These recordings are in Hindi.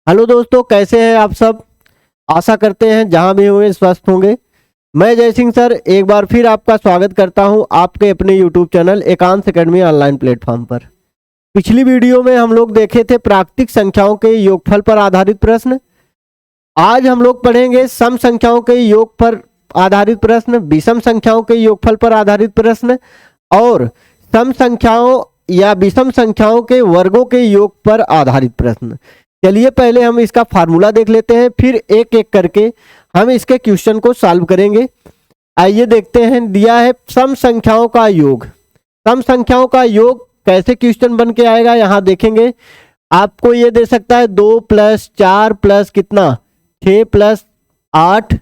हेलो दोस्तों, कैसे हैं आप सब। आशा करते हैं जहां भी हुए स्वस्थ होंगे। मैं जय सिंह सर एक बार फिर आपका स्वागत करता हूं आपके अपने यूट्यूब चैनल एकांश एकेडमी ऑनलाइन प्लेटफॉर्म पर। पिछली वीडियो में हम लोग देखे थे प्राकृतिक संख्याओं के योगफल पर आधारित प्रश्न। आज हम लोग पढ़ेंगे सम संख्याओं के योग पर आधारित प्रश्न, विषम संख्याओं के योगफल पर आधारित प्रश्न और सम संख्याओं या विषम संख्याओं के वर्गों के योग पर आधारित प्रश्न। चलिए पहले हम इसका फार्मूला देख लेते हैं, फिर एक एक करके हम इसके क्वेश्चन को सॉल्व करेंगे। आइए देखते हैं। दिया है सम संख्याओं का योग। सम संख्याओं का योग कैसे क्वेश्चन बन के आएगा यहाँ देखेंगे। आपको ये दे सकता है 2 + 4 + कितना 6 + 8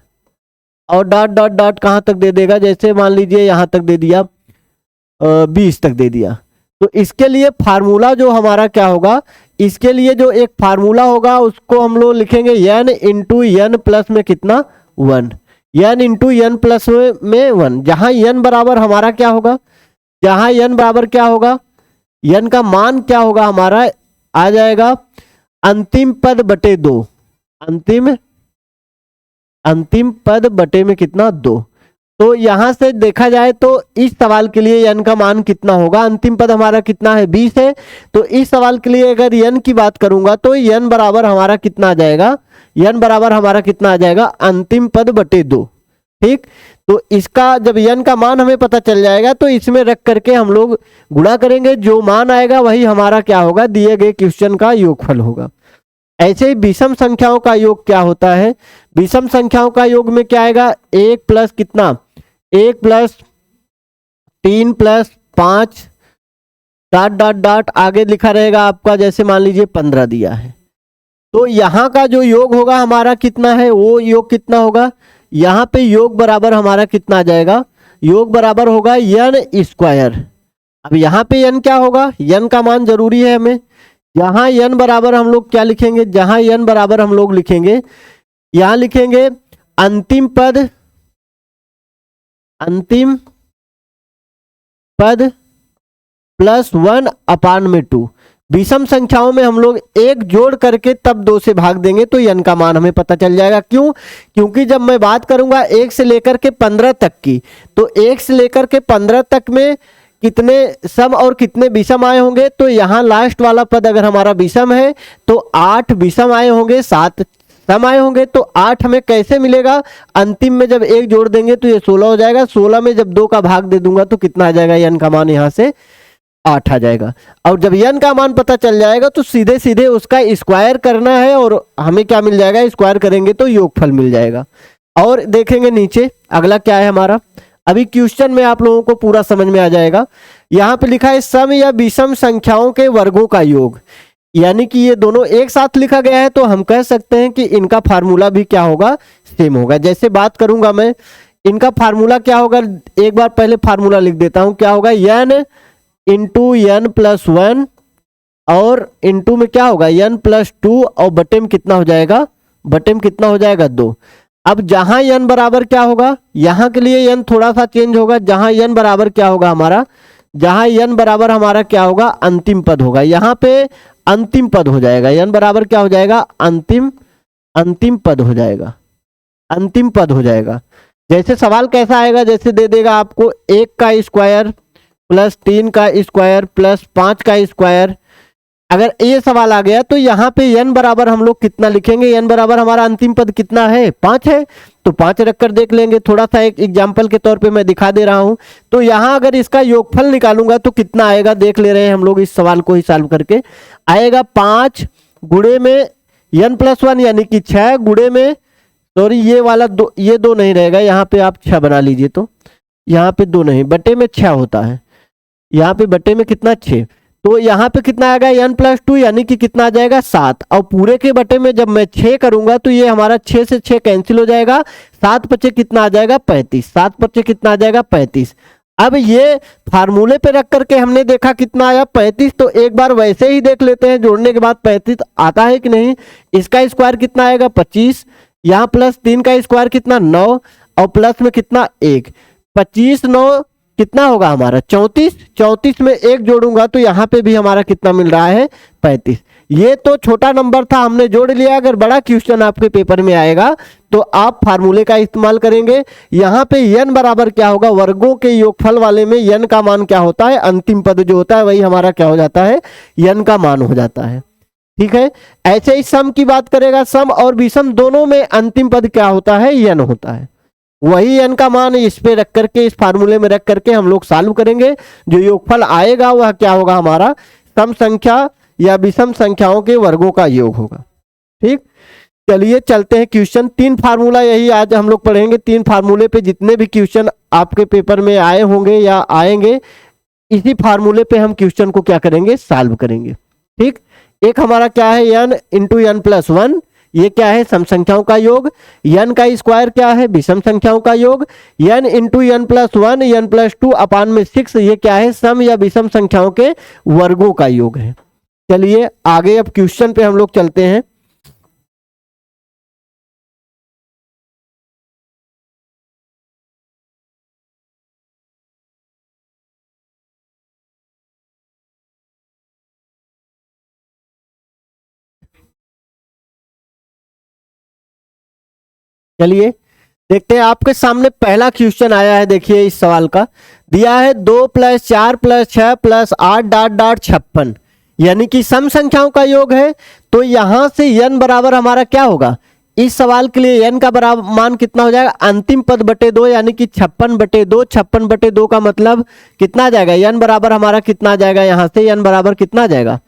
और डॉट डॉट डॉट कहाँ तक दे देगा, जैसे मान लीजिए यहाँ तक दे दिया 20 तक दे दिया। तो इसके लिए फार्मूला जो हमारा क्या होगा, इसके लिए जो एक फार्मूला होगा उसको हम लोग लिखेंगे n × n प्लस में कितना 1, n × n प्लस में 1। जहां n बराबर हमारा क्या होगा, जहां n बराबर क्या होगा, n का मान क्या होगा हमारा आ जाएगा अंतिम पद बटे 2। अंतिम पद बटे में कितना 2। तो यहां से देखा जाए तो इस सवाल के लिए n का मान कितना होगा, अंतिम पद हमारा कितना है 20 है। तो इस सवाल के लिए अगर n की बात करूंगा तो n बराबर हमारा कितना आ जाएगा, n बराबर हमारा कितना आ जाएगा अंतिम पद बटे 2। ठीक, तो इसका जब n का मान हमें पता चल जाएगा तो इसमें रख करके हम लोग गुणा करेंगे, जो मान आएगा वही हमारा क्या होगा, दिए गए क्वेश्चन का योगफल होगा। ऐसे ही विषम संख्याओं का योग क्या होता है, विषम संख्याओं का योग में क्या आएगा 1 + कितना 1 + 3 + 5 डॉट डॉट डॉट आगे लिखा रहेगा आपका, जैसे मान लीजिए 15 दिया है। तो यहाँ का जो योग होगा हमारा कितना है, वो योग कितना होगा, यहाँ पे योग बराबर हमारा कितना आ जाएगा, योग बराबर होगा n²। अब यहाँ पे n क्या होगा, n का मान जरूरी है हमें। यहाँ n बराबर हम लोग क्या लिखेंगे, जहाँ n बराबर हम लोग लिखेंगे, यहाँ लिखेंगे अंतिम पद +1/2। विषम संख्याओं में हम लोग एक जोड़ करके तब 2 से भाग देंगे तो n का मान हमें पता चल जाएगा। क्यों, क्योंकि जब मैं बात करूंगा 1 से लेकर के 15 तक की, तो 1 से लेकर के 15 तक में कितने सम और कितने विषम आए होंगे। तो यहाँ लास्ट वाला पद अगर हमारा विषम है तो 8 विषम आए होंगे, 7 सम आए होंगे। तो 8 हमें कैसे मिलेगा, अंतिम में जब 1 जोड़ देंगे तो ये 16 हो जाएगा। 16 में जब 2 का भाग दे दूंगा तो कितना आ जाएगा, n का मान यहाँ से 8 आ जाएगा। और जब n का मान पता चल जाएगा तो सीधे सीधे उसका स्क्वायर करना है और हमें क्या मिल जाएगा, स्क्वायर करेंगे तो योगफल मिल जाएगा। और देखेंगे नीचे अगला क्या है हमारा, अभी क्वेश्चन में आप लोगों को पूरा समझ में आ जाएगा। यहाँ पे लिखा है सम या विषम संख्याओं के वर्गों का योग, यानी कि ये दोनों एक साथ लिखा गया है। तो हम कह सकते हैं कि इनका फार्मूला भी क्या होगा, सेम होगा। जैसे बात करूंगा मैं, इनका फार्मूला क्या होगा, एक बार पहले फार्मूला लिख देता हूं। क्या होगा, n × n + 1 और इंटू में क्या होगा n + 2 और बटे में कितना हो जाएगा, बटे में कितना हो जाएगा 2। अब जहां n बराबर क्या होगा, यहाँ के लिए n थोड़ा सा चेंज होगा। जहां n बराबर क्या होगा हमारा, जहां n बराबर हमारा क्या होगा, अंतिम पद होगा। यहाँ पे अंतिम पद हो जाएगा, n बराबर क्या हो जाएगा, अंतिम पद हो जाएगा, अंतिम पद हो जाएगा। जैसे सवाल कैसा आएगा, जैसे दे देगा आपको 1 का स्क्वायर + 3 का स्क्वायर + 5 का स्क्वायर। अगर ये सवाल आ गया तो यहाँ पे n बराबर हम लोग कितना लिखेंगे, n बराबर हमारा अंतिम पद कितना है 5 है, तो 5 रखकर देख लेंगे। थोड़ा सा एक एग्जाम्पल के तौर पे मैं दिखा दे रहा हूँ। तो यहाँ अगर इसका योगफल निकालूंगा तो कितना आएगा, देख ले रहे हैं हम लोग इस सवाल को ही सॉल्व करके। आएगा 5 गुणे में n + 1 यानी कि 6 गुणे में, सॉरी ये वाला ये 2 नहीं रहेगा, यहाँ पे आप 6 बना लीजिए। तो यहाँ पे 2 नहीं, बटे में 6 होता है, यहाँ पे बटे में कितना 6। तो यहाँ पे कितना आएगा n + 2 यानी कि कितना आ जाएगा 7। और पूरे के बटे में जब मैं 6 करूंगा तो ये हमारा 6 से 6 कैंसिल हो जाएगा। 7 × 5 कितना आ जाएगा 35, 7 × 5 कितना आ जाएगा 35। अब ये फार्मूले पे रख करके हमने देखा कितना आया 35। तो एक बार वैसे ही देख लेते हैं, जोड़ने के बाद 35 आता है कि नहीं। इसका स्क्वायर कितना आएगा 25, यहाँ +3 का स्क्वायर कितना 9 और प्लस में कितना 1, 25 9 कितना होगा हमारा 34। 34 में 1 जोड़ूंगा तो यहाँ पे भी हमारा कितना मिल रहा है 35। ये तो छोटा नंबर था, हमने जोड़ लिया। अगर बड़ा क्वेश्चन आपके पेपर में आएगा तो आप फार्मूले का इस्तेमाल करेंगे। यहाँ पे n बराबर क्या होगा, वर्गों के योगफल वाले में n का मान क्या होता है, अंतिम पद जो होता है वही हमारा क्या हो जाता है, n का मान हो जाता है। ठीक है, ऐसे ही सम की बात करेगा, सम और विषम दोनों में अंतिम पद क्या होता है, n होता है। वही n का मान इस पे रख करके, इस फार्मूले में रख करके हम लोग सॉल्व करेंगे। जो योगफल आएगा वह क्या होगा, हमारा सम संख्या या विषम संख्याओं के वर्गों का योग होगा। ठीक, चलिए चलते हैं क्वेश्चन। 3 फार्मूला यही आज हम लोग पढ़ेंगे। 3 फार्मूले पे जितने भी क्वेश्चन आपके पेपर में आए होंगे या आएंगे, इसी फार्मूले पे हम क्वेश्चन को क्या करेंगे, सॉल्व करेंगे। ठीक, एक हमारा क्या है, n इंटू n प्लस 1, ये क्या है, सम संख्याओं का योग। n का स्क्वायर क्या है, विषम संख्याओं का योग। n into n plus 1 n plus 2 अपान में 6, ये क्या है, सम या विषम संख्याओं के वर्गों का योग है। चलिए आगे अब क्वेश्चन पे हम लोग चलते हैं। चलिए देखते हैं, आपके सामने पहला क्वेश्चन आया है। देखिए इस सवाल का दिया है 2 + 4 + 6 + 8 डॉट डॉट 56, यानी कि सम संख्याओं का योग है। तो यहां से n बराबर हमारा क्या होगा, इस सवाल के लिए n का बराबर मान कितना हो जाएगा, अंतिम पद बटे 2, यानी कि 56/2। 56/2 का मतलब कितना आ जाएगा, n बराबर हमारा कितना आ जाएगा, यहां से n बराबर कितना आ जाएगा,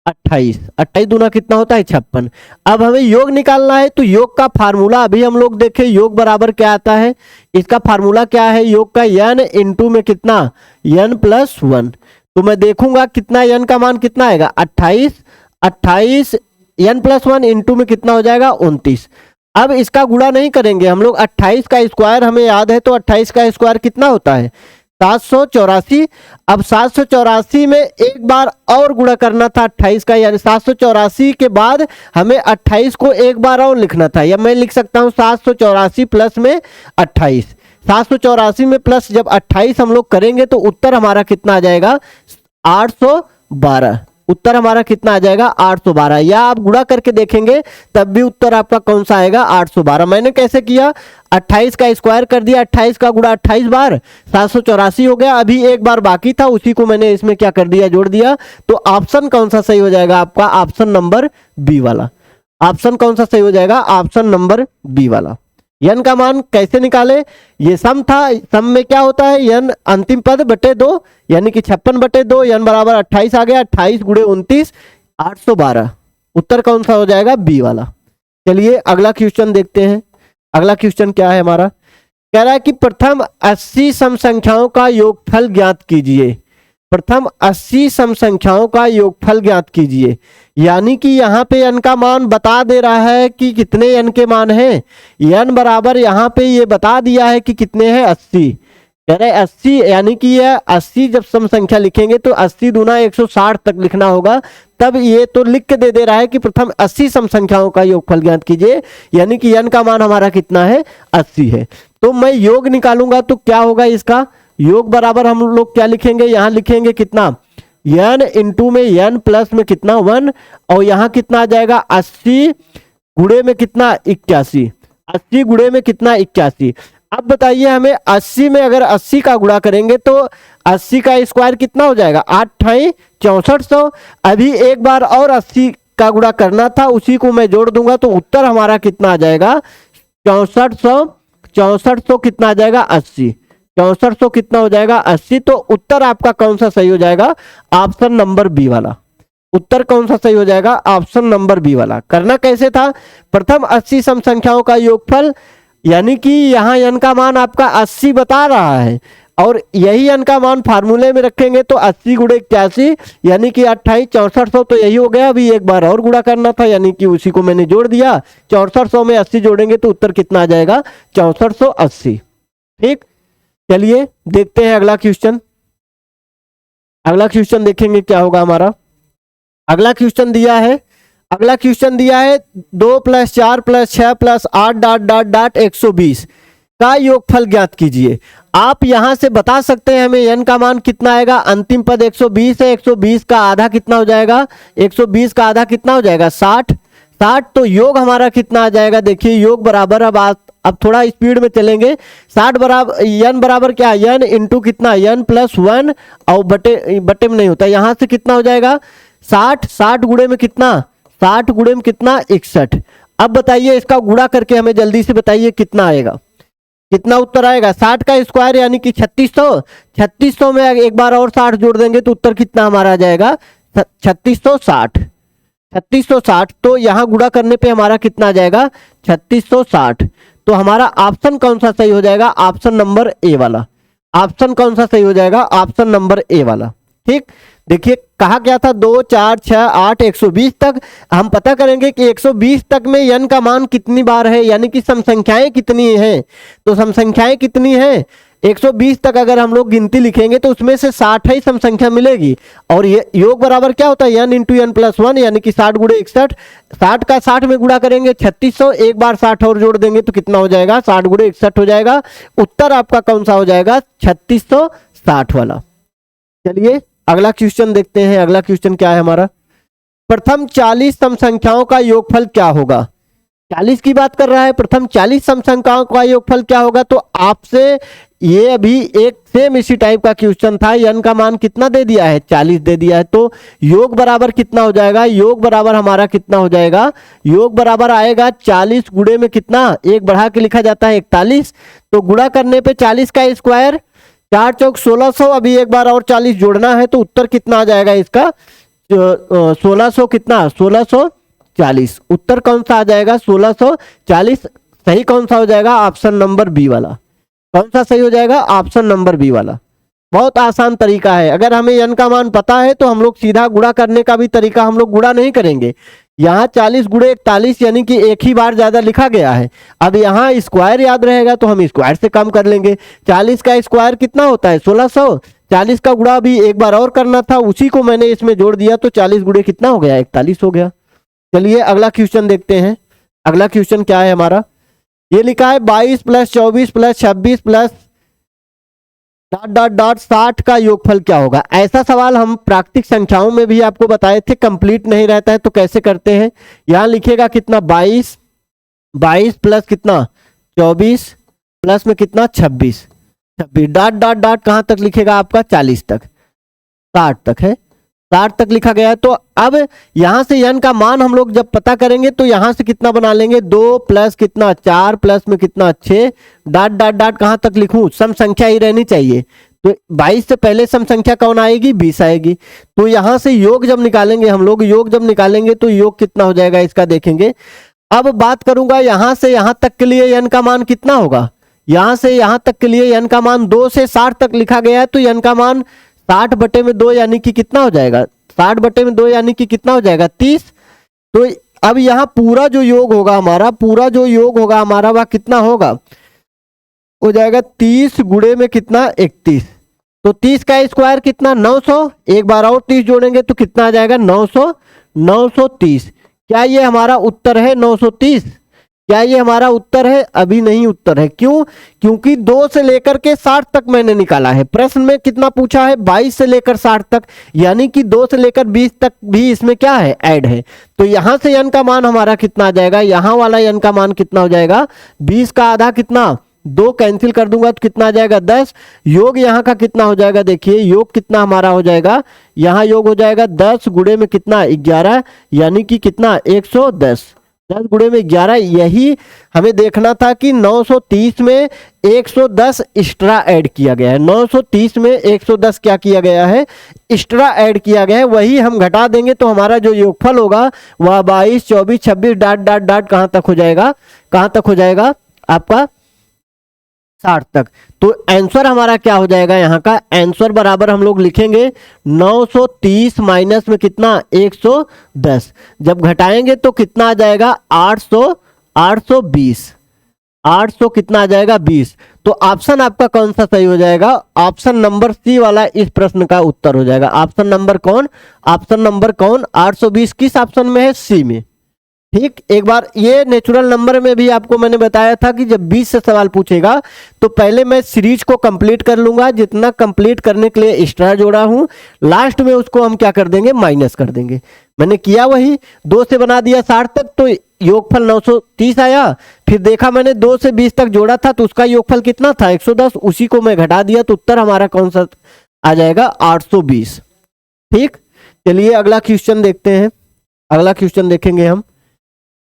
28। 28 दूना कितना होता है, 56। अब हमें योग निकालना है, तो योग का फार्मूला अभी हम लोग देखें, योग बराबर क्या आता है, इसका फार्मूला क्या है, योग का n इंटू में कितना, n प्लस 1। तो मैं देखूंगा कितना n का मान कितना आएगा, 28। 28 n प्लस 1 इंटू में कितना हो जाएगा, 29। अब इसका गुणा नहीं करेंगे हम लोग, 28 का स्क्वायर हमें याद है, तो 28 का स्क्वायर कितना होता है, 784। अब 784 में एक बार और गुणा करना था 28 का, यानी 784 के बाद हमें 28 को एक बार और लिखना था, या मैं लिख सकता हूं 784 प्लस में 28। 784 में प्लस जब 28 हम लोग करेंगे तो उत्तर हमारा कितना आ जाएगा, 812। उत्तर हमारा कितना आ जाएगा, 812। या आप गुणा करके देखेंगे तब भी उत्तर आपका कौन सा आएगा, 812। मैंने कैसे किया, 28 का स्क्वायर कर दिया, 28 का गुणा 28 बार, 784 हो गया। अभी एक बार बाकी था, उसी को मैंने इसमें क्या कर दिया, जोड़ दिया। तो ऑप्शन कौन सा सही हो जाएगा आपका, ऑप्शन नंबर बी वाला। ऑप्शन कौन सा सही हो जाएगा, ऑप्शन नंबर बी वाला। n का मान कैसे निकाले, ये सम था, सम में क्या होता है, n अंतिम पद बटे 2, यानी कि 56/2, n बराबर 28 आ गया। 28 गुणे 29, 812। उत्तर कौन सा हो जाएगा, बी वाला। चलिए अगला क्वेश्चन देखते हैं। अगला क्वेश्चन क्या है हमारा, कह रहा है कि प्रथम 80 सम संख्याओं का योगफल ज्ञात कीजिए। प्रथम 80 सम संख्याओं का योगफल ज्ञात कीजिए, यानी कि यहाँ पे n का मान बता दे रहा है कि कितने n के मान हैं। n बराबर यहाँ पे ये बता दिया है कि कितने हैं, 80। कह रहे 80, यानी कि यह 80 जब सम संख्या लिखेंगे तो 80 दूना 160 तक लिखना होगा। तब ये तो लिख के दे रहा है कि प्रथम 80 सम संख्याओं का योगफल ज्ञात कीजिए, यानी कि n का मान हमारा कितना है, 80 है। तो मैं योग निकालूंगा तो क्या होगा, इसका योग बराबर हम लोग क्या लिखेंगे, यहां लिखेंगे कितना, n इंटू में n प्लस में कितना 1, और यहां कितना आ जाएगा, 80 गुणे में कितना, 81। 80 गुणे में कितना, 81। अब बताइए हमें 80 में अगर 80 का गुणा करेंगे तो 80 का स्क्वायर कितना हो जाएगा, 8 6400। अभी एक बार और 80 का गुणा करना था, उसी को मैं जोड़ दूंगा तो उत्तर हमारा कितना आ जाएगा, 6400। 6400 कितना आ जाएगा, 80। 6400 कितना हो जाएगा, 80। तो उत्तर आपका कौन सा सही हो जाएगा, ऑप्शन नंबर बी वाला। उत्तर कौन सा सही हो जाएगा, ऑप्शन नंबर बी वाला। करना कैसे था, प्रथम 80 सम संख्याओं का योगफल, यानी कि यहाँ n का मान आपका 80 बता रहा है, और यही n का मान फार्मूले में रखेंगे तो 80 गुणे 81, यानी कि 28 6400, तो यही हो गया। अभी एक बार और गुणा करना था, यानी कि उसी को मैंने जोड़ दिया। 6400 में 80 जोड़ेंगे तो उत्तर कितना आ जाएगा, 6480। ठीक, चलिए देखते हैं अगला क्वेश्चन। अगला क्वेश्चन देखेंगे क्या होगा हमारा। अगला क्वेश्चन दिया है, 2 + 4 + 6 + 8 डॉट डॉट डॉट 120। का योगफल ज्ञात कीजिए। आप यहां से बता सकते हैं हमें n का मान कितना आएगा। अंतिम पद 120 है, 120 का आधा कितना हो जाएगा, 120 का आधा कितना हो जाएगा 60। 60 तो योग हमारा कितना आ जाएगा, देखिए योग बराबर, अब थोड़ा स्पीड में चलेंगे। 60 बराबर n बराबर क्या, n इंटू कितना n प्लस 1 और बटे में नहीं होता, यहां से कितना हो जाएगा 60। 60 गुणे में कितना, 60 गुणे में कितना 61। अब बताइए इसका गुणा करके हमें जल्दी से बताइए कितना आएगा, कितना उत्तर आएगा। 60 का स्क्वायर यानी कि 3600। 3600 में एक बार और 60 जोड़ देंगे तो उत्तर कितना हमारा आ जाएगा 3660। 3660 तो यहां गुणा करने पे हमारा कितना आ जाएगा 3660। तो हमारा ऑप्शन कौन सा सही हो जाएगा, ऑप्शन नंबर ए वाला। ऑप्शन कौन सा सही हो जाएगा, ऑप्शन नंबर ए वाला। ठीक, देखिए कहा क्या था 2 4 6 8 120 तक। हम पता करेंगे कि 120 तक में n का मान कितनी बार है, यानी कि सम संख्याएं कितनी हैं। तो सम संख्याएं कितनी हैं 120 तक अगर हम लोग गिनती लिखेंगे तो उसमें से 60 ही सम संख्या मिलेगी। और ये योग बराबर क्या होता है n इंटू n प्लस 1 यानी कि 60 गुणे 61। 60 का 60 में गुणा करेंगे 3600, एक बार 60 और जोड़ देंगे तो कितना हो जाएगा 60 गुणे 61 हो जाएगा। उत्तर आपका कौन सा हो जाएगा 3660 वाला। चलिए अगला क्वेश्चन देखते हैं। अगला क्वेश्चन क्या है हमारा, प्रथम 40 सम संख्याओं का योगफल क्या होगा। 40 की बात कर रहा है, प्रथम 40 सम संख्याओं का योगफल क्या होगा। तो आपसे ये अभी एक सेम इसी टाइप का क्वेश्चन था, n का मान कितना दे दिया है 40 दे दिया है। तो योग बराबर कितना हो जाएगा, योग बराबर हमारा कितना हो जाएगा, योग बराबर आएगा 40 गुणे में कितना, एक बढ़ा के लिखा जाता है 41। तो गुणा करने पे 40 का स्क्वायर 4 चौक 1600, अभी एक बार और 40 जोड़ना है तो उत्तर कितना आ जाएगा इसका 1600 कितना 1640। उत्तर कौन सा आ जाएगा 1640। सही कौन सा हो जाएगा, ऑप्शन नंबर बी वाला। कौन सा सही हो जाएगा, ऑप्शन नंबर बी वाला। बहुत आसान तरीका है, अगर हमें n का मान पता है तो हम लोग सीधा गुणा करने का भी तरीका हम लोग गुणा नहीं करेंगे। यहाँ 40 गुणे 41 यानी कि एक ही बार ज्यादा लिखा गया है। अब यहाँ स्क्वायर याद रहेगा तो हम स्क्वायर से कम कर लेंगे। 40 का स्क्वायर कितना होता है 1600। 40 का गुणा भी एक बार और करना था, उसी को मैंने इसमें जोड़ दिया तो 40 गुणे कितना हो गया 41 हो गया। चलिए अगला क्वेश्चन देखते हैं। अगला क्वेश्चन क्या है हमारा, ये लिखा है 22 plus 24 plus 26 plus dot dot dot 60 का योगफल क्या होगा। ऐसा सवाल हम प्राकृतिक संख्याओं में भी आपको बताए थे, कंप्लीट नहीं रहता है तो कैसे करते हैं। यहां लिखेगा कितना 22 प्लस कितना 24 प्लस में कितना 26 डॉट डॉट डॉट कहां तक लिखेगा आपका 40 तक, 60 तक है, 60 तक लिखा गया है। तो अब यहां से n का मान हम लोग जब पता करेंगे तो यहां से कितना बना लेंगे 2 प्लस कितना 4 प्लस में कितना 6 डॉट डॉट डॉट कहां तक लिखूं, सम संख्या ही रहनी चाहिए। तो 22 से पहले सम संख्या कौन आएगी 20 आएगी। तो यहां से योग जब निकालेंगे हम लोग, योग जब निकालेंगे तो योग कितना हो जाएगा इसका देखेंगे। अब बात करूंगा यहां से यहां तक के लिए n का मान कितना होगा, यहां से यहां तक के लिए n का मान 2 से 60 तक लिखा गया है तो n का मान 60 बटे में 2 यानी कि कितना हो जाएगा 60 बटे में 2 यानी कि कितना हो जाएगा 30। तो अब यहाँ पूरा जो योग होगा हमारा, पूरा जो योग होगा हमारा वह कितना होगा, हो जाएगा 30 गुणे में कितना 31। तो 30 का स्क्वायर कितना 900, एक बार और 30 जोड़ेंगे तो कितना आ जाएगा 930। क्या ये हमारा उत्तर है 930, क्या ये हमारा उत्तर है, अभी नहीं उत्तर है। क्यों, क्योंकि 2 से लेकर के 60 तक मैंने निकाला है। प्रश्न में कितना पूछा है 22 से लेकर 60 तक, यानी कि 2 से लेकर 20 तक भी इसमें क्या है ऐड है। तो यहां से n का मान हमारा कितना आ जाएगा, यहां वाला n का मान कितना हो जाएगा 20 का आधा कितना 2 कैंसिल कर दूंगा तो कितना आ जाएगा 10। योग यहाँ का कितना हो जाएगा, देखिए योग कितना हमारा हो जाएगा, यहाँ योग हो जाएगा 10 गुणे में कितना 11 यानी कि कितना 110। 10 गुणे में 11, यही हमें देखना था कि 930 में 110 एक्स्ट्रा ऐड किया गया है। 930 में 110 क्या किया गया है, एक्स्ट्रा ऐड किया गया है, वही हम घटा देंगे तो हमारा जो योगफल होगा वह 22 24 26 डॉट डॉट डॉट कहां तक हो जाएगा, कहां तक हो जाएगा आपका 60 तक। तो आंसर हमारा क्या हो जाएगा, यहाँ का आंसर बराबर हम लोग लिखेंगे 930 माइनस में कितना 110, जब घटाएंगे तो कितना आ जाएगा 820 कितना आ जाएगा 20। तो ऑप्शन आपका कौन सा सही हो जाएगा, ऑप्शन नंबर सी वाला इस प्रश्न का उत्तर हो जाएगा। ऑप्शन नंबर कौन, ऑप्शन नंबर कौन 820 किस ऑप्शन में है, सी में। ठीक, एक बार ये नेचुरल नंबर में भी आपको मैंने बताया था कि जब 20 से सवाल पूछेगा तो पहले मैं सीरीज को कंप्लीट कर लूंगा, जितना कंप्लीट करने के लिए एक्स्ट्रा जोड़ा हूं लास्ट में उसको हम क्या कर देंगे, माइनस कर देंगे। मैंने किया वही, 2 से बना दिया 60 तक तो योगफल 930 आया। फिर देखा मैंने 2 से 20 तक जोड़ा था तो उसका योगफल कितना था, 110, उसी को मैं घटा दिया तो उत्तर हमारा कौन सा आ जाएगा, 820। ठीक, चलिए अगला क्वेश्चन देखते हैं। अगला क्वेश्चन देखेंगे हम,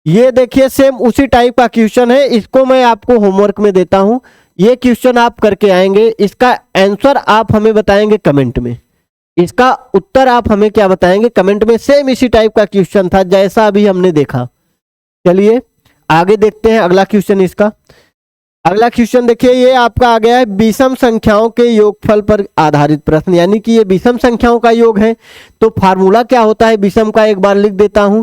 ये देखिए सेम उसी टाइप का क्वेश्चन है, इसको मैं आपको होमवर्क में देता हूं। ये क्वेश्चन आप करके आएंगे, इसका आंसर आप हमें बताएंगे कमेंट में, इसका उत्तर आप हमें क्या बताएंगे कमेंट में। सेम इसी टाइप का क्वेश्चन था जैसा अभी हमने देखा। चलिए आगे देखते हैं अगला क्वेश्चन। इसका अगला क्वेश्चन देखिए, ये आपका आ गया है विषम संख्याओं के योगफल पर आधारित प्रश्न, यानी कि ये विषम संख्याओं का योग है। तो फार्मूला क्या होता है विषम का, एक बार लिख देता हूं।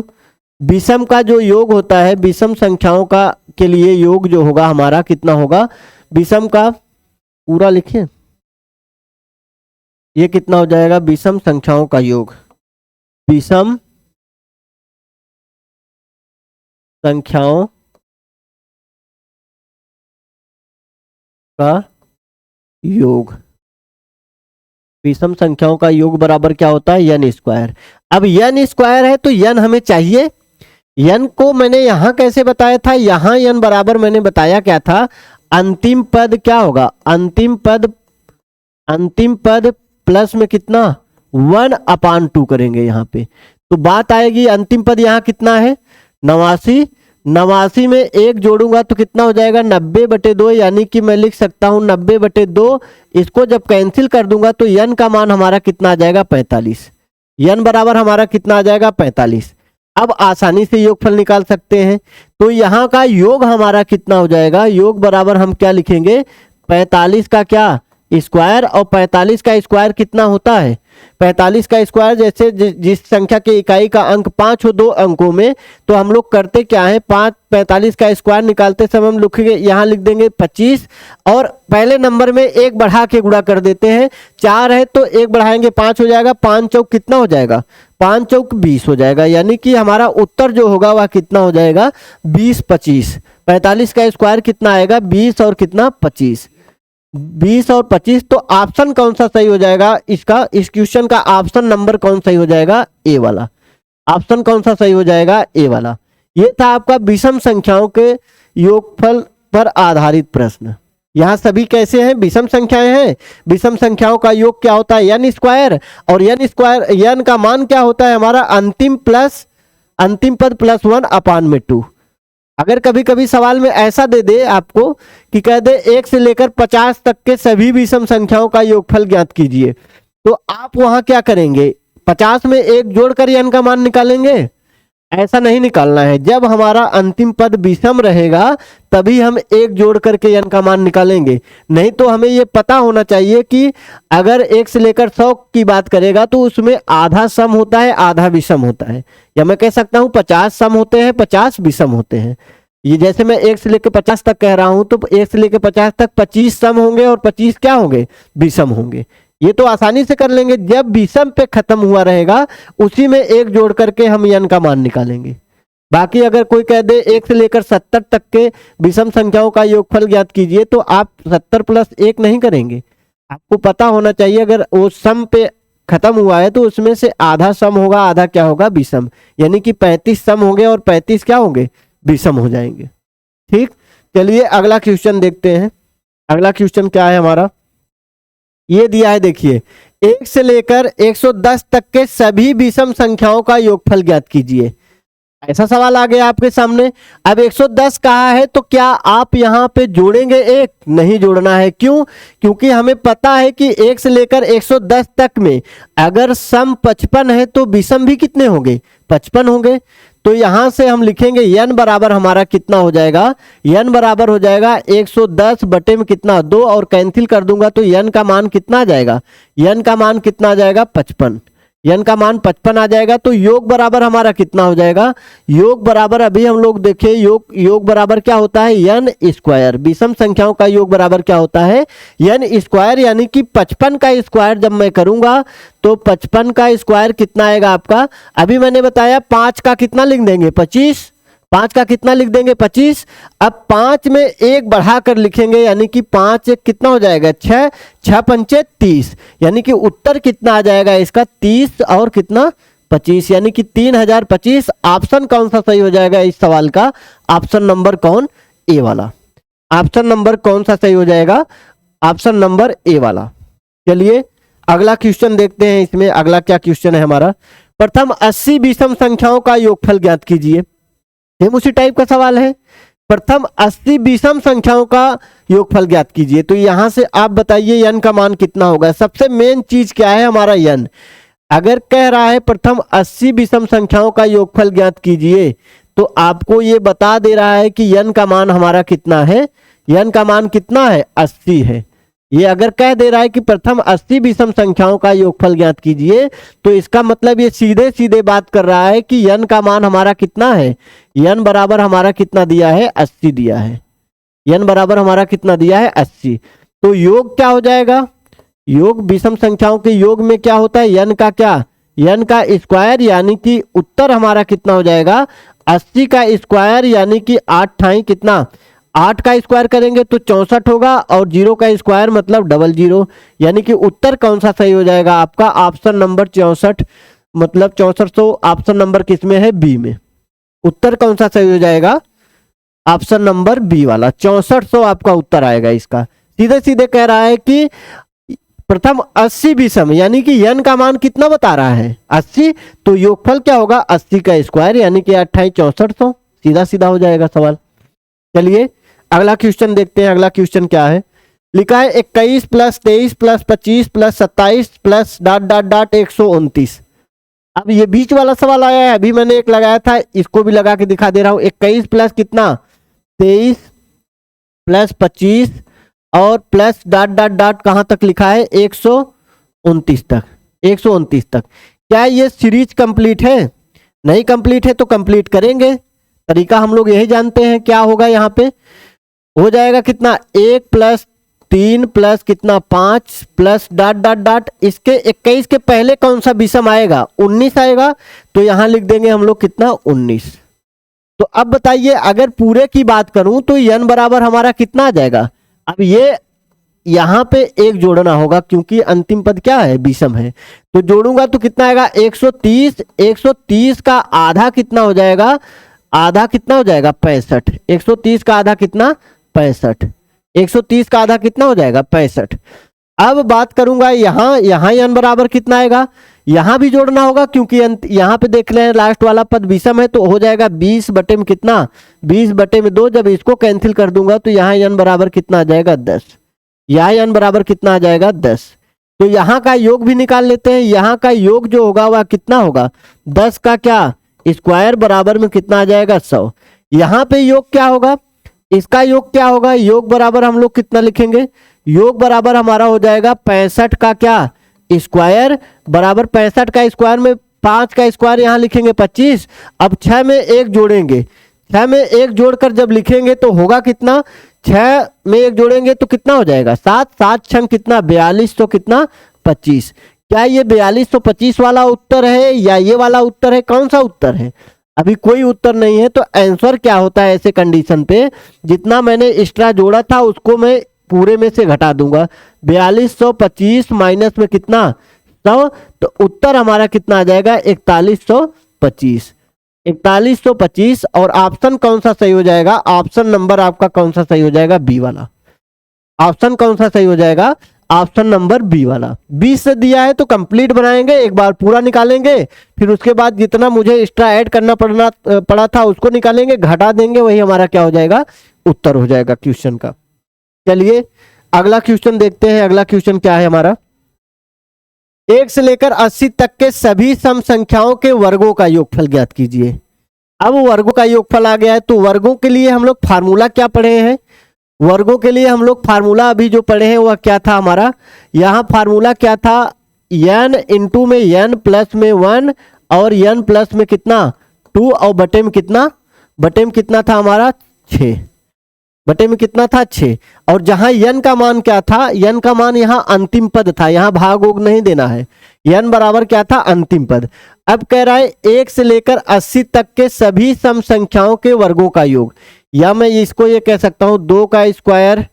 विषम का जो योग होता है, विषम संख्याओं का के लिए योग जो होगा हमारा कितना होगा, विषम का पूरा लिखिए, ये कितना हो जाएगा, विषम संख्याओं का योग, विषम संख्याओं का योग, विषम संख्याओं का योग बराबर क्या होता है, n स्क्वायर। अब n स्क्वायर है तो n हमें चाहिए, n को मैंने यहां कैसे बताया था, यहां n बराबर मैंने बताया क्या था, अंतिम पद क्या होगा, अंतिम पद प्लस में कितना 1/2 करेंगे यहाँ पे, तो बात आएगी अंतिम पद यहाँ कितना है 89, 89 में 1 जोड़ूंगा तो कितना हो जाएगा 90/2, यानी कि मैं लिख सकता हूं 90/2। इसको जब कैंसिल कर दूंगा तो n का मान हमारा कितना आ जाएगा 45, n बराबर हमारा कितना आ जाएगा 45। अब आसानी से योगफल निकाल सकते हैं, तो यहाँ का योग हमारा कितना हो जाएगा, योग बराबर हम क्या लिखेंगे 45 का क्या स्क्वायर, और 45 का स्क्वायर कितना होता है, 45 का स्क्वायर जैसे जिस संख्या के इकाई का अंक 5 हो 2 अंकों में, तो हम लोग करते क्या है 45 का स्क्वायर निकालते समय हम लिखेंगे, यहाँ लिख देंगे 25 और पहले नंबर में 1 बढ़ा के गुणा कर देते हैं। 4 है तो 1 बढ़ाएंगे 5 हो जाएगा, 5 चौक कितना हो जाएगा, 5 चौक 20 हो जाएगा, यानी कि हमारा उत्तर जो होगा वह कितना हो जाएगा 20 25। 45 का स्क्वायर कितना आएगा 20 और कितना 25, 20 और 25। तो ऑप्शन कौन सा सही हो जाएगा इसका, इस क्वेश्चन का ऑप्शन नंबर कौन सही हो जाएगा, ए वाला। ऑप्शन कौन सा सही हो जाएगा, ए वाला। ये था आपका विषम संख्याओं के योगफल पर आधारित प्रश्न। यहाँ सभी कैसे हैं, विषम संख्याएं हैं, विषम संख्याओं का योग क्या होता है n स्क्वायर, और n का मान क्या होता है हमारा अंतिम पद प्लस 1/2। अगर कभी कभी सवाल में ऐसा दे दे आपको कि कह दे 1 से लेकर 50 तक के सभी विषम संख्याओं का योगफल ज्ञात कीजिए, तो आप वहां क्या करेंगे 50 में 1 जोड़कर n का मान निकालेंगे, ऐसा नहीं निकालना है। जब हमारा अंतिम पद विषम रहेगा तभी हम 1 जोड़ करके n का मान निकालेंगे, नहीं तो हमें ये पता होना चाहिए कि अगर 1 से लेकर 100 की बात करेगा तो उसमें आधा सम होता है आधा विषम होता है, या मैं कह सकता हूँ 50 सम होते हैं 50 विषम होते हैं। ये जैसे मैं 1 से लेकर 50 तक कह रहा हूं तो 1 से लेकर 50 तक 25 सम होंगे और 25 क्या होंगे, विषम होंगे। ये तो आसानी से कर लेंगे, जब विषम पे खत्म हुआ रहेगा उसी में 1 जोड़ करके हम n का मान निकालेंगे। बाकी अगर कोई कह दे 1 से लेकर 70 तक के विषम संख्याओं का योगफल ज्ञात कीजिए, तो आप 70 + 1 नहीं करेंगे। आपको पता होना चाहिए अगर वो सम पे खत्म हुआ है तो उसमें से आधा सम होगा आधा क्या होगा विषम, यानी कि 35 सम होंगे और 35 क्या होंगे विषम हो जाएंगे। ठीक, चलिए अगला क्वेश्चन देखते हैं। अगला क्वेश्चन क्या है हमारा, ये दिया है देखिए 1 से लेकर 110 तक के सभी विषम संख्याओं का योगफल ज्ञात कीजिए। ऐसा सवाल आ गया आपके सामने। अब 110 कहा है तो क्या आप यहाँ पे जोड़ेंगे 1, नहीं जोड़ना है। क्यों, क्योंकि हमें पता है कि 1 से लेकर 110 तक में अगर सम 55 है तो विषम भी कितने होंगे 55 होंगे। तो यहां से हम लिखेंगे n बराबर हमारा कितना हो जाएगा, n बराबर हो जाएगा 110 बटे में कितना 2, और कैंसिल कर दूंगा तो n का मान कितना आ जाएगा, n का मान कितना आ जाएगा 55, n का मान 55 आ जाएगा। तो योग बराबर हमारा कितना हो जाएगा, योग बराबर अभी हम लोग देखें योग बराबर क्या होता है n स्क्वायर। विषम संख्याओं का योग बराबर क्या होता है n स्क्वायर, यानी कि 55 का स्क्वायर जब मैं करूंगा तो 55 का स्क्वायर कितना आएगा आपका, अभी मैंने बताया 5 का कितना लिख देंगे 25, 5 का कितना लिख देंगे 25। अब 5 में एक बढ़ाकर लिखेंगे यानी कि 5 एक कितना हो जाएगा 6, 6 पंचे 30, यानी कि उत्तर कितना आ जाएगा इसका 30 और कितना 25, यानी कि 3025। ऑप्शन कौन सा सही हो जाएगा इस सवाल का? ऑप्शन नंबर कौन? ए वाला। ऑप्शन नंबर कौन सा सही हो जाएगा? ऑप्शन नंबर ए वाला। चलिए अगला क्वेश्चन देखते हैं। इसमें अगला क्या क्वेश्चन है हमारा? प्रथम 80 विषम संख्याओं का योगफल ज्ञात कीजिए। सेम उसी टाइप का सवाल है। प्रथम 80 विषम संख्याओं का योगफल ज्ञात कीजिए। तो यहां से आप बताइए n का मान कितना होगा। सबसे मेन चीज क्या है हमारा n। अगर कह रहा है प्रथम 80 विषम संख्याओं का योगफल ज्ञात कीजिए तो आपको ये बता दे रहा है कि n का मान हमारा कितना है। n का मान कितना है? 80 है। ये अगर कह दे रहा है कि प्रथम 80 विषम संख्याओं का योगफल ज्ञात कीजिए तो इसका मतलब ये सीधे सीधे बात कर रहा है कि n का मान हमारा कितना है। n बराबर हमारा कितना दिया है? 80 दिया है। n बराबर हमारा कितना दिया है? 80। तो योग क्या हो जाएगा? योग विषम संख्याओं के योग में क्या होता है? n का क्या? n का स्क्वायर, यानी कि उत्तर हमारा कितना हो जाएगा? 80 का स्क्वायर, यानी कि 8 ठाई कितना? 8 का स्क्वायर करेंगे तो 64 होगा और 0 का स्क्वायर मतलब 00, यानी कि उत्तर कौन सा सही हो जाएगा आपका? ऑप्शन नंबर 64, मतलब 6400। ऑप्शन नंबर किसमें है? बी में। उत्तर कौन सा सही हो जाएगा? ऑप्शन नंबर बी वाला, 6400 आपका उत्तर आएगा इसका। सीधे सीधे कह रहा है कि प्रथम 80 विषम, यानी कि n का मान कितना बता रहा है? 80। तो योगफल क्या होगा? 80 का स्क्वायर, यानी कि 28 6400। सीधा सीधा हो जाएगा सवाल। चलिए अगला क्वेश्चन देखते हैं। अगला क्वेश्चन क्या है? लिखा है 21 plus 23 plus 25 plus 27 plus dot dot dot 129। अब ये बीच वाला सवाल आया है, अभी मैंने एक लगाया था, इसको भी लगा के दिखा दे रहा हूं। 21 प्लस कितना? 23 प्लस 25 और प्लस डॉट डॉट डॉट कहां तक लिखा है? 129 तक। 129 तक। क्या ये सीरीज कंप्लीट है? नहीं कंप्लीट है तो कंप्लीट करेंगे। तरीका हम लोग यही जानते हैं। क्या होगा यहाँ पे? हो जाएगा कितना? 1 प्लस 3 प्लस कितना 5 प्लस डॉट डॉट डॉट। इसके 21 के पहले कौन सा विषम आएगा? 19 आएगा। तो यहां लिख देंगे हम लोग कितना? 19। तो अब बताइए अगर पूरे की बात करूं तो n बराबर हमारा कितना आ जाएगा? अब ये यहां पे एक जोड़ना होगा क्योंकि अंतिम पद क्या है? विषम है। तो जोड़ूंगा तो कितना आएगा? 130। 130 का आधा कितना हो जाएगा? आधा कितना हो जाएगा? 65। 130 का आधा कितना? 65। 130 का आधा कितना हो जाएगा? 65। अब बात करूंगा यहां n बराबर कितना आएगा? यहां भी जोड़ना होगा क्योंकि यहां पे देख रहे हैं लास्ट वाला पद विषम है। तो हो जाएगा 20 बटे में कितना? 20 बटे में 2। जब इसको कैंसिल कर दूंगा तो यहाँ n बराबर कितना आ जाएगा? 10। यहाँ n बराबर कितना आ जाएगा? 10। तो यहाँ का योग भी निकाल लेते हैं। यहाँ का योग जो होगा वह कितना होगा? 10 का क्या स्क्वायर बराबर में कितना आ जाएगा? 100। यहाँ पे योग क्या होगा? इसका योग क्या होगा? योग बराबर हम लोग कितना लिखेंगे? योग बराबर हमारा हो जाएगा 65 का क्या स्क्वायर बराबर 65 का स्क्वायर में 5 का स्क्वायर यहाँ लिखेंगे 25। अब 6 में 1 जोड़ेंगे। 6 में 1 जोड़कर जब लिखेंगे तो होगा कितना? 6 में 1 जोड़ेंगे तो कितना हो जाएगा? 7। 7 छंग कितना? 42। तो कितना? 25। क्या ये 4225 वाला उत्तर है या ये वाला उत्तर है? कौन सा उत्तर है? अभी कोई उत्तर नहीं है। तो आंसर क्या होता है ऐसे कंडीशन पे? जितना मैंने एक्स्ट्रा जोड़ा था उसको मैं पूरे में से घटा दूंगा। 4225 माइनस में कितना? 100। तो उत्तर हमारा कितना आ जाएगा? 4125। 4125। और ऑप्शन कौन सा सही हो जाएगा? ऑप्शन नंबर आपका कौन सा सही हो जाएगा? बी वाला। ऑप्शन कौन सा सही हो जाएगा? ऑप्शन नंबर बी वाला। 20 से दिया है तो कंप्लीट बनाएंगे, एक बार पूरा निकालेंगे, फिर उसके बाद जितना मुझे एक्स्ट्रा ऐड करना पड़ा था उसको निकालेंगे, घटा देंगे, वही हमारा क्या हो जाएगा? उत्तर हो जाएगा क्वेश्चन का। चलिए अगला क्वेश्चन देखते हैं। अगला क्वेश्चन क्या है हमारा? 1 से लेकर 80 तक के सभी सम संख्याओं के वर्गों का योगफल ज्ञात कीजिए। अब वर्गों का योगफल आ गया है तो वर्गों के लिए हम लोग फार्मूला क्या पढ़े हैं? वर्गों के लिए हम लोग फार्मूला अभी जो पढ़े हैं वह क्या था हमारा? यहाँ फार्मूला क्या था? n इंटू में n प्लस में 1 और n प्लस में कितना? 2 और बटे में कितना? बटे में कितना था हमारा? 6। बटे में कितना था? 6। और जहां n का मान क्या था? n का मान यहाँ अंतिम पद था, यहाँ भाग वोग नहीं देना है। n बराबर क्या था? अंतिम पद। अब कह रहा है 1 से लेकर 80 तक के सभी सम संख्याओं के वर्गों का योग, या मैं इसको ये कह सकता हूं 2 का स्क्वायर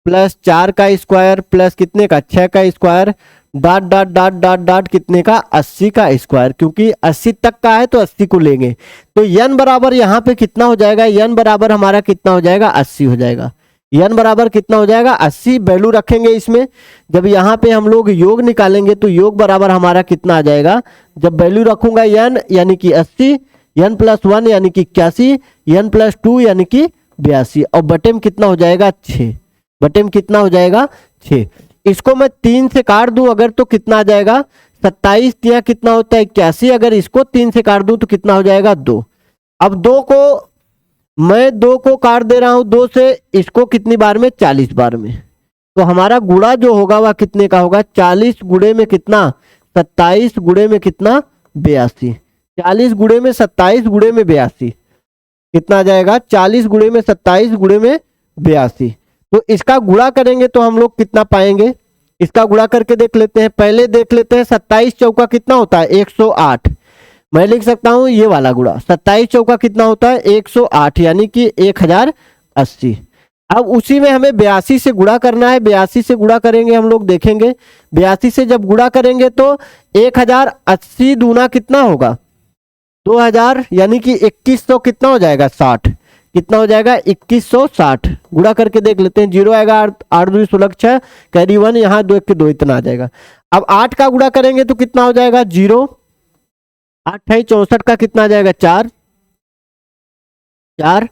प्लस 4 का स्क्वायर प्लस कितने का 6 का square dot dot dot dot dot कितने का 80 का स्क्वायर, क्योंकि 80 तक का है तो 80 को लेंगे। तो n बराबर यहाँ पे कितना हो जाएगा, n बराबर हमारा कितना हो जाएगा 80 हो जाएगा। n बराबर कितना हो जाएगा 80 वैल्यू रखेंगे इसमें। जब यहाँ पे हम लोग योग निकालेंगे तो योग बराबर हमारा कितना आ जाएगा, जब वैल्यू रखूंगा n यानी कि 80, n प्लस 1 यानी कि 81, n प्लस 2 यानी कि 82, और बटे में कितना हो जाएगा 6, बटे में कितना हो जाएगा 6। इसको मैं 3 से काट दूं अगर तो कितना आ जाएगा 27, तिया कितना होता है 81, अगर इसको 3 से काट दूं तो कितना हो जाएगा 2। अब 2 को मैं 2 को काट दे रहा हूं 2 से, इसको कितनी बार में 40 बार में, तो हमारा गुणा जो होगा वह कितने का होगा 40 गुणे में कितना 27 गुणे में कितना 82, 40 गुणे में 27 गुणे में 82 कितना आ जाएगा 40 गुणे में 27 गुणे में 82। तो इसका गुणा करेंगे तो हम लोग कितना पाएंगे, इसका गुणा करके देख लेते हैं। पहले देख लेते हैं 27 चौका कितना होता है 108, मैं लिख सकता हूं ये वाला गुणा 27 चौका कितना होता है 108 यानी कि 1080। अब उसी में हमें 82 से गुणा करना है, 82 से गुणा करेंगे हम लोग देखेंगे, 82 से जब गुणा करेंगे तो 1080 दूना कितना होगा 2000 यानी कि 2100 कितना हो जाएगा 60, कितना हो जाएगा 2160। गुणा करके देख लेते हैं, 0 आएगा 8 2 16 6 कैरी 1, यहाँ 2 1 के 2 इतना आ जाएगा। अब 8 का गुणा करेंगे तो कितना हो जाएगा 0, 8 64 का कितना आ जाएगा 4 4।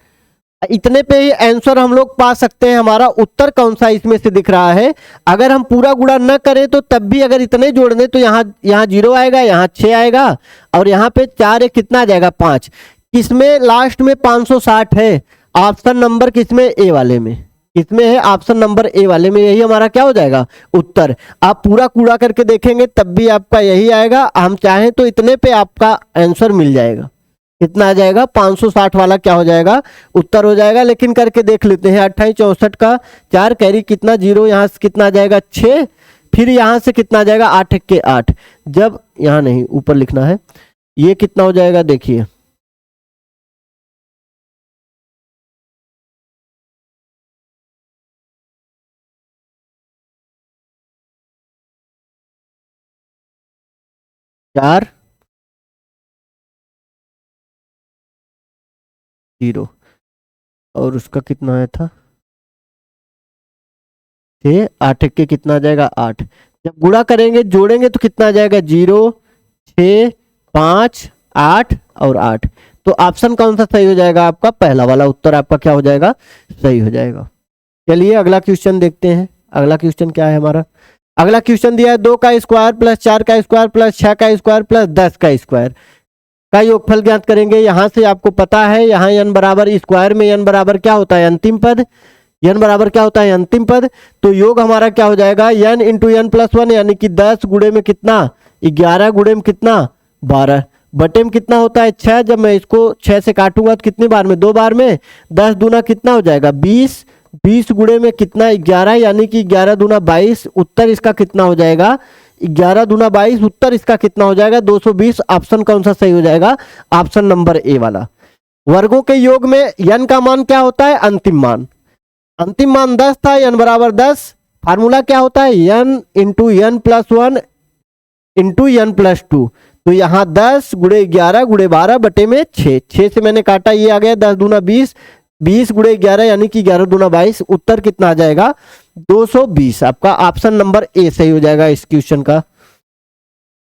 इतने पे ही आंसर हम लोग पा सकते हैं। हमारा उत्तर कौन सा इसमें से दिख रहा है, अगर हम पूरा गुणा न करें तो तब भी अगर इतने जोड़ दें तो यहाँ 0 आएगा, यहाँ 6 आएगा, और यहाँ पे 4 एक कितना आ जाएगा 5। किसमें लास्ट में 560 है, ऑप्शन नंबर किसमें ए वाले में, किसमें है ऑप्शन नंबर ए वाले में, यही हमारा क्या हो जाएगा उत्तर। आप पूरा कूड़ा करके देखेंगे तब भी आपका यही आएगा, हम चाहें तो इतने पे आपका आंसर मिल जाएगा, कितना आ जाएगा 560 वाला क्या हो जाएगा उत्तर हो जाएगा। लेकिन करके देख लेते हैं, 28 64 का 4 कैरी कितना 0, यहाँ से कितना आ जाएगा 6, फिर यहाँ से कितना आ जाएगा 8 1 के 8, जब यहाँ नहीं ऊपर लिखना है, ये कितना हो जाएगा देखिए 4 0, और उसका कितना आया था 6 8 के कितना आ जाएगा 8। जब गुणा करेंगे जोड़ेंगे तो कितना आ जाएगा 0 6 5 8 और 8। तो ऑप्शन कौन सा सही हो जाएगा आपका, पहला वाला उत्तर आपका क्या हो जाएगा सही हो जाएगा। चलिए अगला क्वेश्चन देखते हैं। अगला क्वेश्चन क्या है हमारा, अगला क्वेश्चन दिया है 2 का स्क्वायर प्लस 4 का स्क्वायर प्लस 6 का स्क्वायर प्लस 10 का स्क्वायर का योगफल ज्ञात करेंगे। यहाँ से आपको पता है, यहाँ n बराबर स्क्वायर में n बराबर क्या होता है अंतिम पद, n बराबर क्या होता है अंतिम पद। तो योग हमारा क्या हो जाएगा n इंटू n प्लस 1 यानी कि 10 गुणे में कितना 11 गुणे में कितना 12, बटे में कितना होता है 6। जब मैं इसको 6 से काटूंगा तो कितनी बार में 2 बार में, 10 दूना कितना हो जाएगा 20, 20 गुणे में कितना 11 यानी कि 11 दूना 22, उत्तर इसका कितना हो जाएगा 11 दूना 22, उत्तर इसका कितना हो जाएगा 220। ऑप्शन कौन सा सही हो जाएगा, ऑप्शन नंबर ए वाला। वर्गों के योग में n का मान क्या होता है अंतिम मान, अंतिम मान 10 था, n बराबर 10, फार्मूला क्या होता है n into n plus 1 into n plus 2। तो यहाँ 10 गुणे 11 गुणे 12 बटे में 6, 6 से मैंने काटा ये आ गया 10 दूना 20, 20 गुणे 11 यानी कि 11 दूना 22, उत्तर कितना आ जाएगा 220। आपका ऑप्शन नंबर ए सही हो जाएगा इस क्वेश्चन का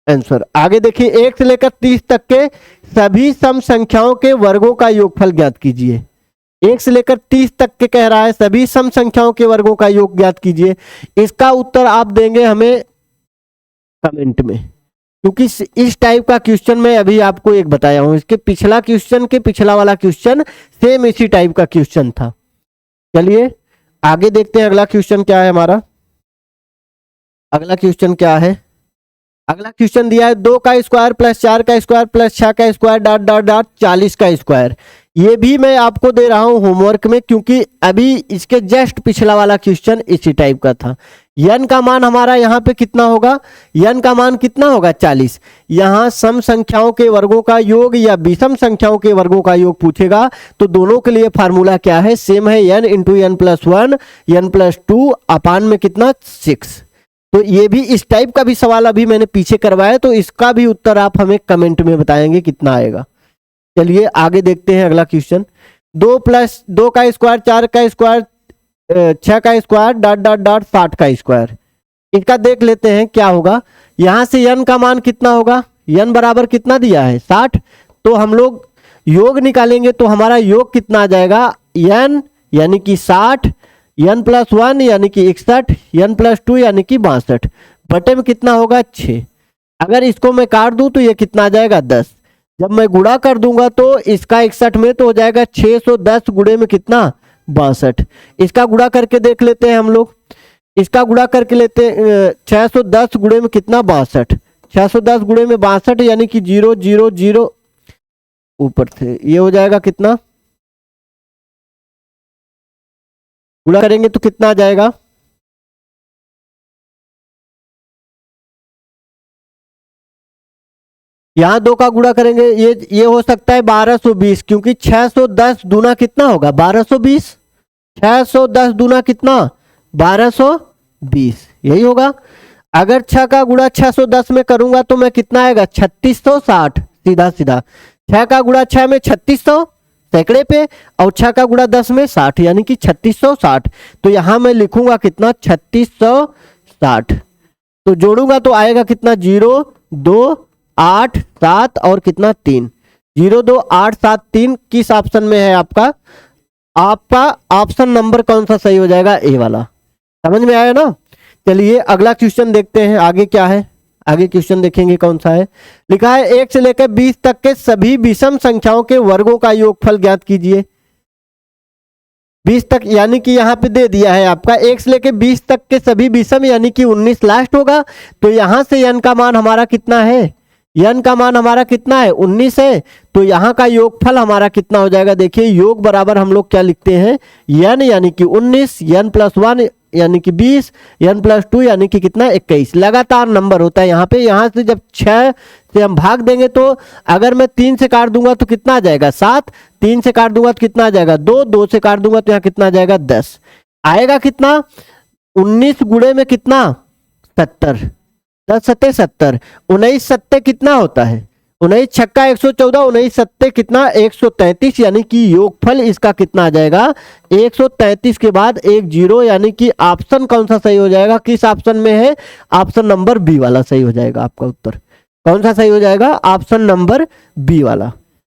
आंसर। आगे देखिए 1 से लेकर 30 तक के सभी सम संख्याओं के वर्गों का योगफल ज्ञात कीजिए। 1 से लेकर 30 तक के कह रहा है सभी सम संख्याओं के वर्गों का योग ज्ञात कीजिए। इसका उत्तर आप देंगे हमें कमेंट में, क्योंकि इस टाइप का क्वेश्चन मैं अभी आपको एक बताया हूं, इसके पिछला क्वेश्चन के पिछला वाला क्वेश्चन सेम इसी टाइप का क्वेश्चन था। चलिए आगे देखते हैं अगला क्वेश्चन क्या है हमारा। अगला क्वेश्चन क्या है, अगला क्वेश्चन दिया है 2 का स्क्वायर प्लस 4 का स्क्वायर प्लस 6 का स्क्वायर डॉट डॉट डॉट 40 का स्क्वायर। ये भी मैं आपको दे रहा हूं होमवर्क में, क्योंकि अभी इसके जस्ट पिछला वाला क्वेश्चन इसी टाइप का था। n का मान हमारा यहाँ पे कितना होगा, n का मान कितना होगा 40। यहाँ सम संख्याओं के वर्गों का योग या विषम संख्याओं के वर्गों का योग पूछेगा तो दोनों के लिए फार्मूला क्या है, सेम है, n into n plus 1 n plus 2 अपान में कितना 6। तो ये भी इस टाइप का भी सवाल अभी मैंने पीछे करवाया, तो इसका भी उत्तर आप हमें कमेंट में बताएंगे कितना आएगा। चलिए आगे देखते हैं अगला क्वेश्चन। 2 प्लस 2 का स्क्वायर, 4 का स्क्वायर, 6 का स्क्वायर, डॉट डॉट डॉट 60 का स्क्वायर। इसका देख लेते हैं क्या होगा। यहां से n का मान कितना होगा, n बराबर कितना दिया है 60, तो हम लोग योग निकालेंगे तो हमारा योग कितना आ जाएगा, n यानी कि 60, n प्लस 1 यानी कि 61, n प्लस 2 यानी कि 62, बटे में कितना होगा 6। अगर इसको मैं काट दूं तो ये कितना आ जाएगा 10। जब मैं गुणा कर दूंगा तो इसका 61 में तो हो जाएगा 610 गुणे में कितना 62। इसका गुणा करके देख लेते हैं हम लोग। इसका गुणा करके लेते हैं 610 गुणे में कितना 62, 610 गुणे में 62 यानी कि 0 0 0 ऊपर से ये हो जाएगा कितना, गुणा करेंगे तो कितना आ जाएगा, यहाँ 2 का गुणा करेंगे ये हो सकता है 1220, क्योंकि 610 दूना कितना होगा 1220, 610 दूना कितना 1220 यही होगा। अगर 6 का गुणा 610 में करूंगा तो मैं कितना आएगा 3660, सीधा सीधा 6 का गुणा 6 में 3600 सैकड़े पे, और 6 का गुणा 10 में 60 यानी कि 3660। तो यहां मैं लिखूंगा कितना 3660, तो जोड़ूंगा तो आएगा कितना 0 2 8 7 और कितना 3, 0 2 8 7 3। किस ऑप्शन में है आपका, आपका ऑप्शन नंबर कौन सा सही हो जाएगा, ए वाला। समझ में आया ना। चलिए अगला क्वेश्चन देखते हैं आगे क्या है। आगे क्वेश्चन देखेंगे कौन सा है। लिखा है 1 से लेकर 20 तक के सभी विषम संख्याओं के वर्गों का योगफल ज्ञात कीजिए। 20 तक यानी कि यहाँ पे दे दिया है आपका 1 से लेकर 20 तक के सभी विषम यानी कि 19 लास्ट होगा। तो यहाँ से n का मान हमारा कितना है, n का मान हमारा कितना है 19 है। तो यहाँ का योगफल हमारा कितना हो जाएगा, देखिए योग बराबर हम लोग क्या लिखते हैं, n यानी कि 19, n प्लस 1 यानी कि 20, n प्लस 2 यानी कि कितना 21। लगातार नंबर होता है यहाँ पे। यहाँ से जब 6 से हम भाग देंगे तो अगर मैं 3 से काट दूंगा तो कितना आ जाएगा 7, 3 से काट दूंगा तो कितना आ जाएगा 2, 2 से काट दूंगा तो यहाँ कितना आ जाएगा 10। आएगा कितना 19 गुणे में कितना 70, 10 सत्ते 70, 19 सत्ते कितना होता है 19 छक्का 114, 19 सत्ते कितना 133 यानी कि योगफल इसका कितना आ जाएगा 133 के बाद एक जीरो, यानी कि ऑप्शन कौन सा सही हो जाएगा, किस ऑप्शन में है, ऑप्शन नंबर बी वाला सही हो जाएगा। आपका उत्तर कौन सा सही हो जाएगा, ऑप्शन नंबर बी वाला।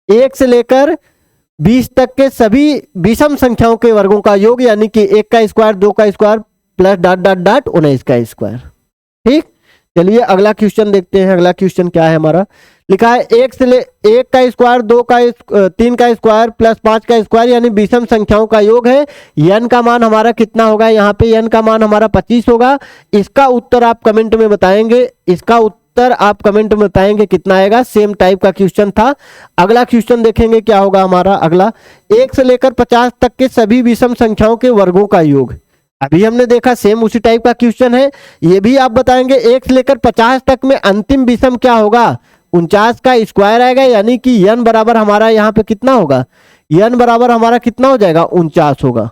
1 से लेकर 20 तक के सभी विषम संख्याओं के वर्गों का योग यानी कि 1 का स्क्वायर 2 का square plus dot dot dot 19 का स्क्वायर। ठीक, चलिए अगला क्वेश्चन देखते हैं। अगला क्वेश्चन क्या है हमारा, लिखा है 1 का स्क्वायर 2 का 3 का स्क्वायर प्लस 5 का स्क्वायर यानी विषम संख्याओं का योग है। n का मान हमारा कितना होगा, यहाँ पे n का मान हमारा 25 होगा। इसका उत्तर आप कमेंट में बताएंगे, इसका उत्तर आप कमेंट में बताएंगे कितना आएगा। सेम टाइप का क्वेश्चन था। अगला क्वेश्चन देखेंगे क्या होगा हमारा। अगला 1 से लेकर 50 तक के सभी विषम संख्याओं के वर्गों का योग। अभी हमने देखा सेम उसी टाइप का क्वेश्चन है, ये भी आप बताएंगे। 1 से लेकर 50 तक में अंतिम विषम क्या होगा, 49 का स्क्वायर आएगा यानी कि n बराबर हमारा यहाँ पे कितना होगा, n बराबर हमारा कितना हो जाएगा 49 होगा।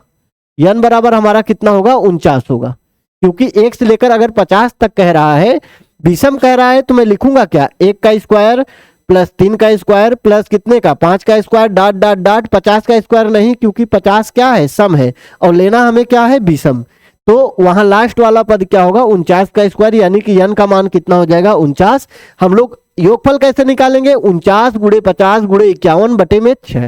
n बराबर हमारा कितना होगा 49 होगा, क्योंकि 1 से लेकर अगर 50 तक कह रहा है, विषम कह रहा है, तो मैं लिखूंगा क्या 1 का स्क्वायर प्लस 3 का स्क्वायर प्लस कितने का 5 का स्क्वायर डॉट डॉट डॉट 50 का स्क्वायर नहीं, क्योंकि 50 क्या है सम है और लेना हमें क्या है विषम। तो वहां लास्ट वाला पद क्या होगा 49 का स्क्वायर यानी कि n का मान कितना हो जाएगा 49। हम लोग योगफल कैसे निकालेंगे, 49 गुणे 50 गुणे 51 बटे में 6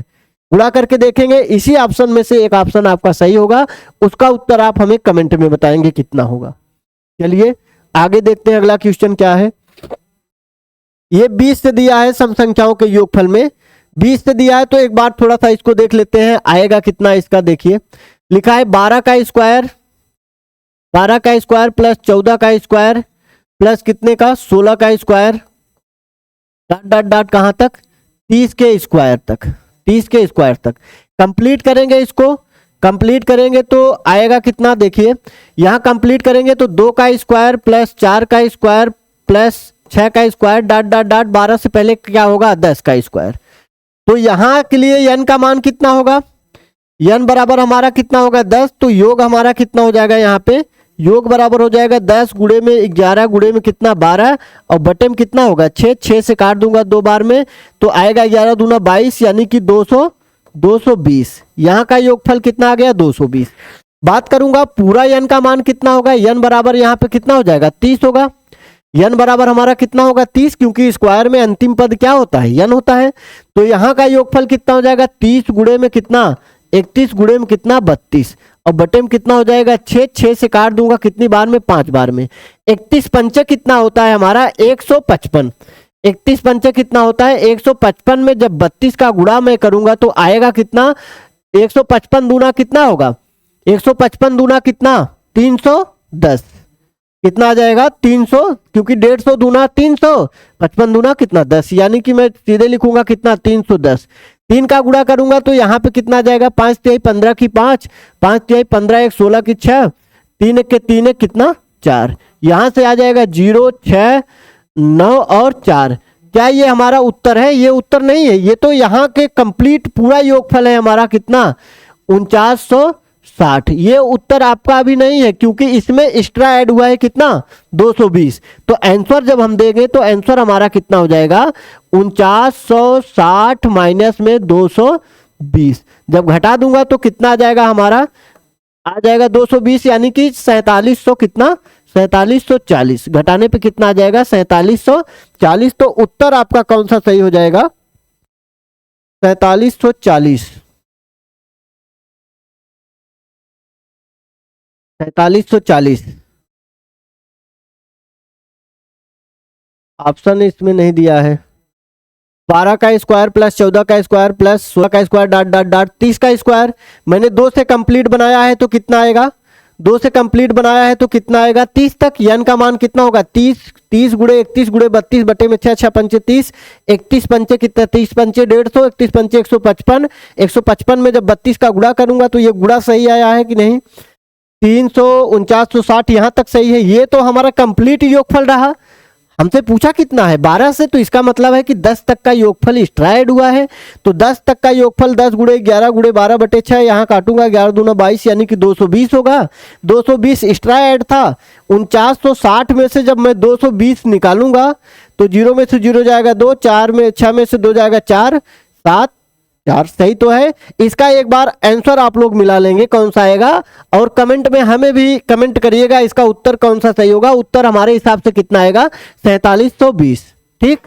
गुणा करके देखेंगे। इसी ऑप्शन में से एक ऑप्शन आपका सही होगा, उसका उत्तर आप हमें कमेंट में बताएंगे कितना होगा। चलिए आगे देखते हैं अगला क्वेश्चन क्या है। ये 20 से दिया है सम संख्याओं के योगफल में, 20 से दिया है तो एक बार थोड़ा सा इसको देख लेते हैं आएगा कितना इसका। देखिए लिखा है 12 का स्क्वायर प्लस 14 का स्क्वायर प्लस कितने का 16 का स्क्वायर डॉट डॉट डॉट कहां तक 30 के स्क्वायर तक, 30 के स्क्वायर तक। कंप्लीट करेंगे इसको, कंप्लीट करेंगे तो आएगा कितना, देखिए यहाँ कंप्लीट करेंगे तो 2 का स्क्वायर प्लस 4 का स्क्वायर प्लस 6 का स्क्वायर डॉट डॉट डॉट 12 से पहले क्या होगा 10 का स्क्वायर। तो यहाँ के लिए n का मान कितना होगा, n बराबर हमारा कितना होगा 10, तो योग हमारा कितना हो जाएगा, यहाँ पे योग बराबर हो जाएगा 10 गुणे में 11 गुणे में कितना 12 और बटे में कितना होगा 6, 6 से काट दूंगा 2 बार में तो आएगा 11 दूना 22 यानी कि 220। यहाँ का योगफल कितना आ गया 220। बात करूंगा पूरा n का मान कितना होगा, n बराबर यहाँ पे कितना हो जाएगा 30 होगा। n बराबर हमारा कितना होगा 30, क्योंकि स्क्वायर में अंतिम पद क्या होता है n होता है। तो यहाँ का योगफल कितना हो जाएगा 30 गुणे में कितना 31 गुणे में कितना 32 और बटे में कितना हो जाएगा 6, 6 से काट दूंगा कितनी बार में 5 बार में। 31 पंचे कितना होता है हमारा 155, 31 पंचे कितना होता है 155 में जब 32 का गुणा मैं करूंगा तो आएगा कितना 155 दूना कितना होगा 155 दूना कितना 310, कितना आ जाएगा 300, क्योंकि 150 दूना 300, 55 दूना कितना 10, यानी कि मैं सीधे लिखूंगा कितना 310। 3 का गुणा करूंगा तो यहाँ पे कितना आ जाएगा 5 तिहाई 15 की 5, 5 तिहाई 15 1 16 की 6, 3 के 3 कितना 4, यहाँ से आ जाएगा 0 6 9 और 4। क्या ये हमारा उत्तर है, ये उत्तर नहीं है, ये तो यहाँ के कंप्लीट पूरा योगफल है हमारा कितना 4960। ये उत्तर आपका अभी नहीं है क्योंकि इसमें एक्स्ट्रा ऐड हुआ है कितना 220। तो आंसर जब हम देंगे तो आंसर हमारा कितना हो जाएगा 4960 माइनस में 220। जब घटा दूंगा तो कितना आ जाएगा हमारा आ जाएगा 220 यानी कि 4700 कितना 4740। घटाने पे कितना आ जाएगा 4740। तो उत्तर आपका कौन सा सही हो जाएगा 4740, 4740। ऑप्शन इसमें नहीं दिया है। 12 का स्क्वायर प्लस 14 का स्क्वायर प्लस 16 का स्क्वायर डॉट डॉट डॉट 30 का स्क्वायर मैंने 2 से कंप्लीट बनाया है तो कितना आएगा 2 से कंप्लीट बनाया है तो कितना आएगा 30 तक। n का मान कितना होगा 30, 30 गुणे 31 गुणे 32 बटे में 6 6 पंचे 30, 31 पंचे कितना 30 पंचे 150, 31 पंचे 155, 155 में जब 32 का गुणा करूंगा तो ये गुणा सही आया है कि नहीं 34960 यहाँ तक सही है। ये तो हमारा कंप्लीट योगफल रहा। हमसे पूछा कितना है 12 से, तो इसका मतलब है कि 10 तक का योगफल एक्स्ट्रा ऐड हुआ है। तो 10 तक का योगफल 10 गुणे 11 गुणे 12 बटे 6, यहाँ काटूंगा 11 दूना 22 यानी कि 220 होगा। 220 एक्स्ट्रा ऐड था। 4960 में से जब मैं 220 निकालूंगा तो 0 में से 0 जाएगा 2, 4 में 6 में से 2 जाएगा 4, 7 4 सही तो है। इसका एक बार आंसर आप लोग मिला लेंगे कौन सा आएगा और कमेंट में हमें भी कमेंट करिएगा इसका उत्तर कौन सा सही होगा। उत्तर हमारे हिसाब से कितना आएगा 4720। ठीक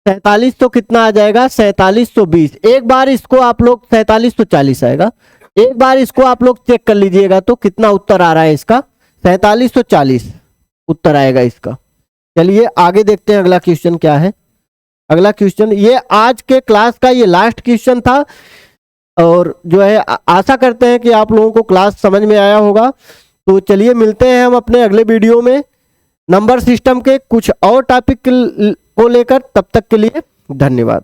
4700 कितना आ जाएगा 4720। एक बार इसको आप लोग 4740 आएगा, एक बार इसको आप लोग चेक कर लीजिएगा तो कितना उत्तर आ रहा है इसका 4740 उत्तर आएगा इसका। चलिए आगे देखते हैं अगला क्वेश्चन क्या है। अगला क्वेश्चन ये आज के क्लास का ये लास्ट क्वेश्चन था और जो है आशा करते हैं कि आप लोगों को क्लास समझ में आया होगा। तो चलिए मिलते हैं हम अपने अगले वीडियो में नंबर सिस्टम के कुछ और टॉपिक को लेकर। तब तक के लिए धन्यवाद।